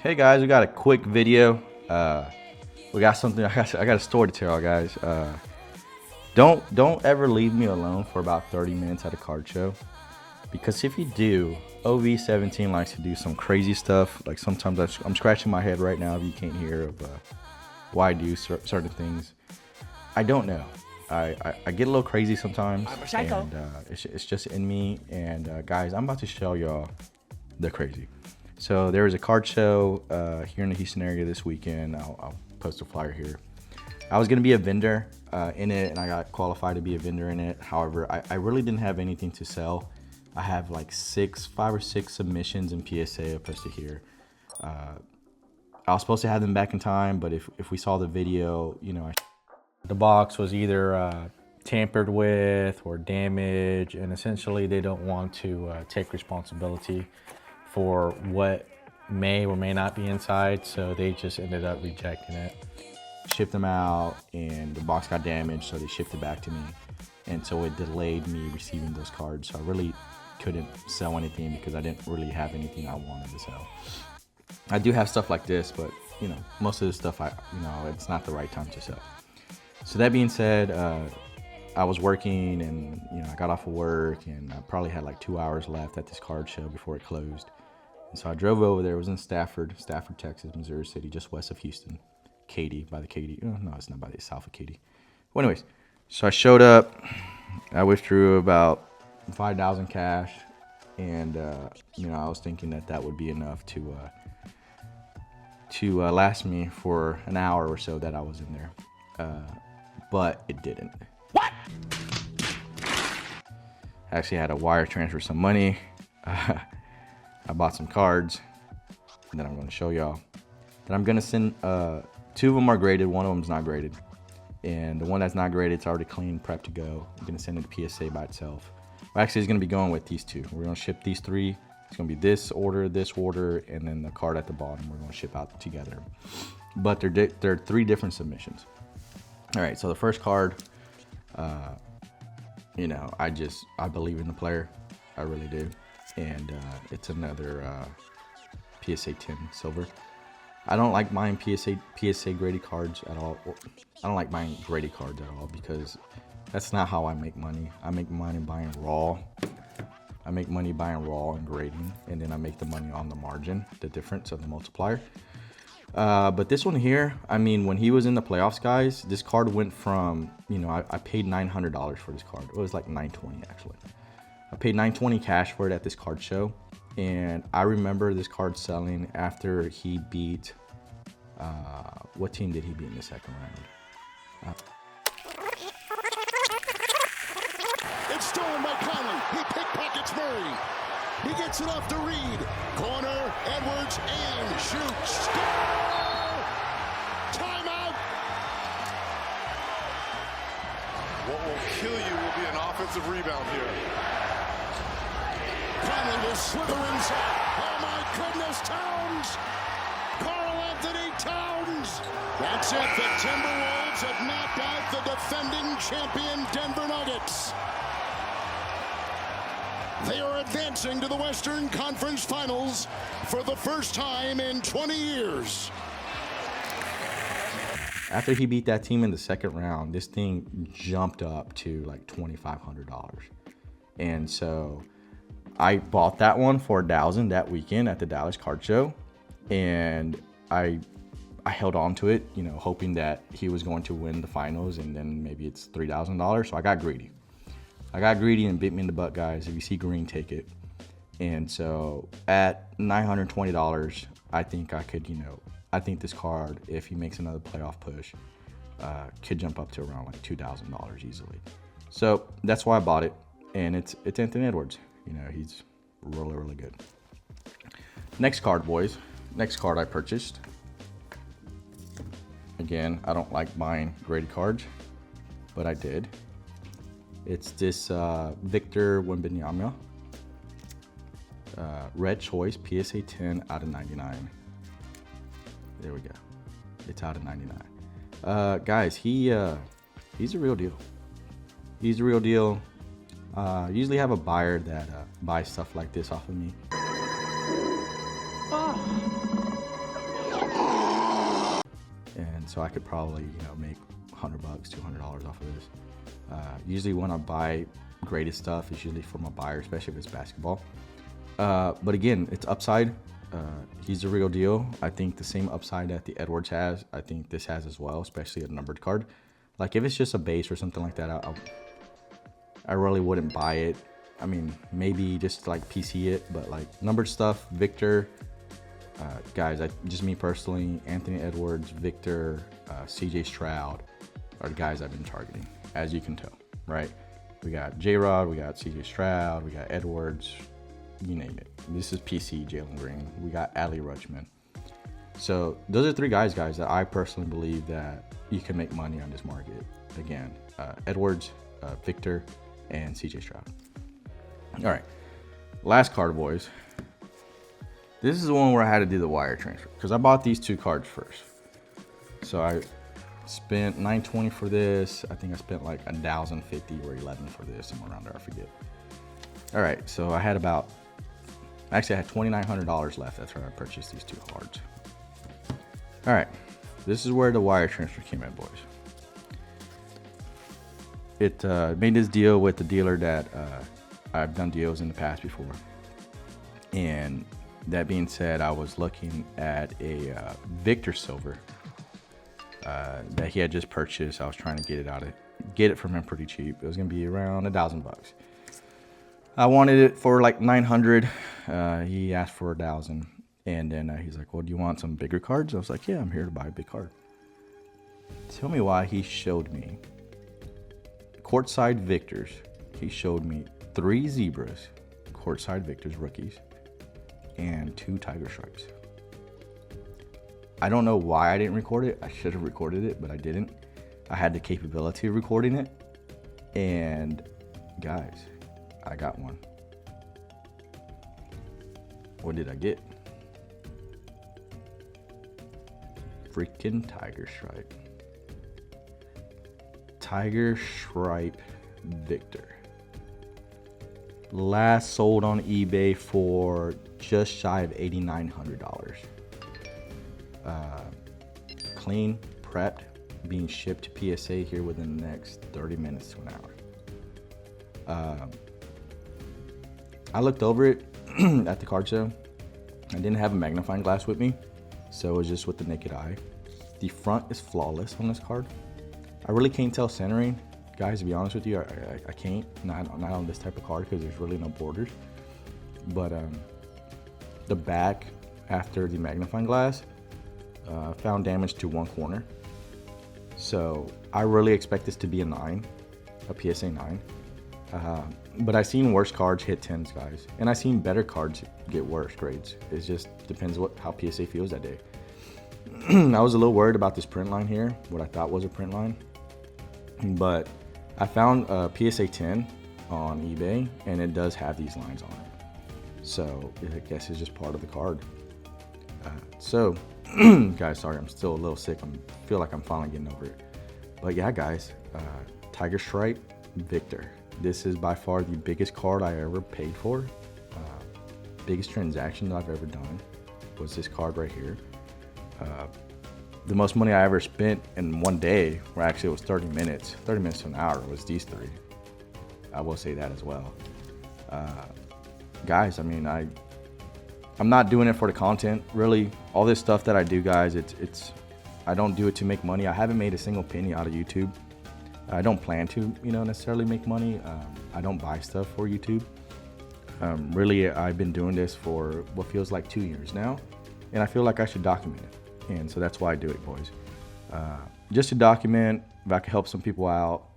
Hey guys, we got a quick video. We got something. I got a story to tell, guys. Don't ever leave me alone for about 30 minutes at a card show, because if you do, OV17 likes to do some crazy stuff. Like sometimes I'm scratching my head right now if you can't hear of why I do certain things. I don't know. I get a little crazy sometimes, and it's just in me. And guys, I'm about to show y'all the crazy. So there was a card show here in the Houston area this weekend. I'll post a flyer here. I was gonna be a vendor in it, and I got qualified to be a vendor in it. However, I really didn't have anything to sell. I have like 5 or 6 submissions in PSA opposed to here. I was supposed to have them back in time, but if we saw the video, you know, the box was either tampered with or damaged, and essentially they don't want to take responsibility for what may or may not be inside, so they just ended up rejecting it. Shipped them out, and the box got damaged, so they shipped it back to me, and so it delayed me receiving those cards. So I really couldn't sell anything because I didn't really have anything I wanted to sell. I do have stuff like this, but you know, most of the stuff it's not the right time to sell. So that being said, I was working, and I got off of work, and I probably had like 2 hours left at this card show before it closed. And so I drove over there. It was in Stafford, Texas, Missouri City, just west of Houston. Katy, by the Katy. Oh, no, it's not by the south of Katy. Well, anyways, so I showed up. I withdrew about 5,000 cash, and I was thinking that would be enough to last me for an hour or so that I was in there. But it didn't. What? I actually had to wire transfer some money. I bought some cards that I'm going to show y'all. That I'm going to send. 2 of them are graded. 1 of them is not graded. And the one that's not graded, it's already clean, prepped to go. I'm going to send it to PSA by itself. Well, actually, it's going to be going with these 2. We're going to ship these 3. It's going to be this order, and then the card at the bottom. We're going to ship out together. But they're 3 different submissions. All right, so the first card, I believe in the player. I really do. And it's another PSA 10 silver. I don't like buying PSA graded cards at all. I don't like buying graded cards at all, because that's not how I make money. I make money buying raw. I make money buying raw and grading, and then I make the money on the margin, the difference of the multiplier. But this one here, I mean, when he was in the playoffs, guys, this card went from, I paid $900 for this card. It was like $920 actually. I paid $920 cash for it at this card show. And I remember this card selling after he beat, what team did he beat in the second round? It's stolen by Conley. He pickpockets Murray. He gets it off to Reed. Corner, Edwards, and shoots. Score! Timeout! What will kill you will be an offensive rebound here. Conley will slither inside. Oh my goodness, Towns! Karl-Anthony Towns! That's it. The Timberwolves have knocked out the defending champion Denver Nuggets. They are advancing to the Western Conference Finals for the first time in 20 years. After he beat that team in the second round, this thing jumped up to like $2,500. And so I bought that one for $1,000 that weekend at the Dallas card show, and I held on to it, hoping that he was going to win the finals, and then maybe it's $3,000. So I got greedy. And bit me in the butt, guys. If you see green, take it. And so at $920, I think I could, I think this card, if he makes another playoff push, could jump up to around like $2,000 easily. So that's why I bought it, and it's Anthony Edwards. He's really, really good. Next card, boys. Next card I purchased. Again, I don't like buying graded cards, but I did. It's this Victor Wembanyama red choice PSA 10 out of 99. There we go. It's out of 99. Guys, he's a real deal. He's a real deal. I usually have a buyer that buys stuff like this off of me. and so I could probably, you know, make $100, $200 off of this. Usually when I buy graded stuff, it's usually from a buyer, especially if it's basketball. But again, it's upside. He's the real deal. I think the same upside that the Edwards has, I think this has as well, especially a numbered card. Like if it's just a base or something like that, I really wouldn't buy it. I mean, maybe just like PC it, but like numbered stuff, Victor, guys, just me personally, Anthony Edwards, Victor, CJ Stroud are the guys I've been targeting, as you can tell, right? We got J-Rod, we got CJ Stroud, we got Edwards, you name it. This is PC, Jalen Green. We got Adley Rutschman. So those are three guys, that I personally believe that you can make money on this market. Again, Edwards, Victor, and CJ Stroud. All right, last card, boys. This is the one where I had to do the wire transfer because I bought these two cards first. So I spent $920 for this. I think I spent like $1,050 or $11 for this, somewhere around there, I forget. All right, so I had $2,900 left. That's where I purchased these two cards. All right, this is where the wire transfer came in, boys. It made this deal with the dealer that I've done deals in the past before. And that being said, I was looking at a Victor Silver that he had just purchased. I was trying to get it from him pretty cheap. It was gonna be around $1,000. I wanted it for like 900. He asked for 1,000, and then he's like, "Well, do you want some bigger cards?" I was like, "Yeah, I'm here to buy a big card." Tell me why he showed me courtside Victors. He showed me 3 Zebras, courtside Victors rookies, and 2 Tiger Stripes. I don't know why I didn't record it. I should have recorded it, but I didn't. I had the capability of recording it, and guys, I got one. What did I get? Freaking Tiger Stripe. Tiger Stripe Victor. Last sold on eBay for just shy of $8,900. Clean, prepped, being shipped to PSA here within the next 30 minutes to an hour. I looked over it at the card show. I didn't have a magnifying glass with me, so it was just with the naked eye. The front is flawless on this card. I really can't tell centering. Guys, to be honest with you, I can't. Not on this type of card because there's really no borders. But the back, after the magnifying glass, found damage to one corner. So I really expect this to be a 9, a PSA 9. But I've seen worse cards hit 10s, guys. And I've seen better cards get worse grades. It just depends how PSA feels that day. I was a little worried about this print line here, what I thought was a print line. But I found a PSA 10 on eBay, and it does have these lines on it. So I guess it's just part of the card. Guys, sorry, I'm still a little sick. I feel like I'm finally getting over it. But yeah, guys, Tiger Stripe Victor. This is by far the biggest card I ever paid for. Biggest transaction that I've ever done was this card right here. The most money I ever spent in one day, where actually it was 30 minutes to an hour, was these 3. I will say that as well. Guys, I mean, I'm not doing it for the content. Really, all this stuff that I do, guys, I don't do it to make money. I haven't made a single penny out of YouTube. I don't plan to, necessarily make money. I don't buy stuff for YouTube. Really, I've been doing this for what feels like 2 years now, and I feel like I should document it. And so that's why I do it, boys. Just to document. If I can help some people out,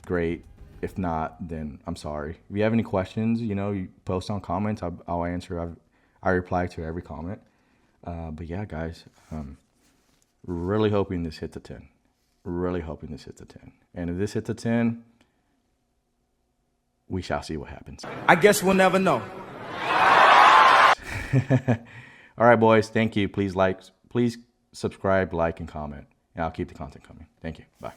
great. If not, then I'm sorry. If you have any questions, you post on comments. I'll answer. I reply to every comment. But yeah, guys, really hoping this hits a 10. Really hoping this hits a 10. And if this hits a 10, we shall see what happens. I guess we'll never know. All right, boys. Thank you. Please subscribe, like, and comment. And I'll keep the content coming. Thank you. Bye.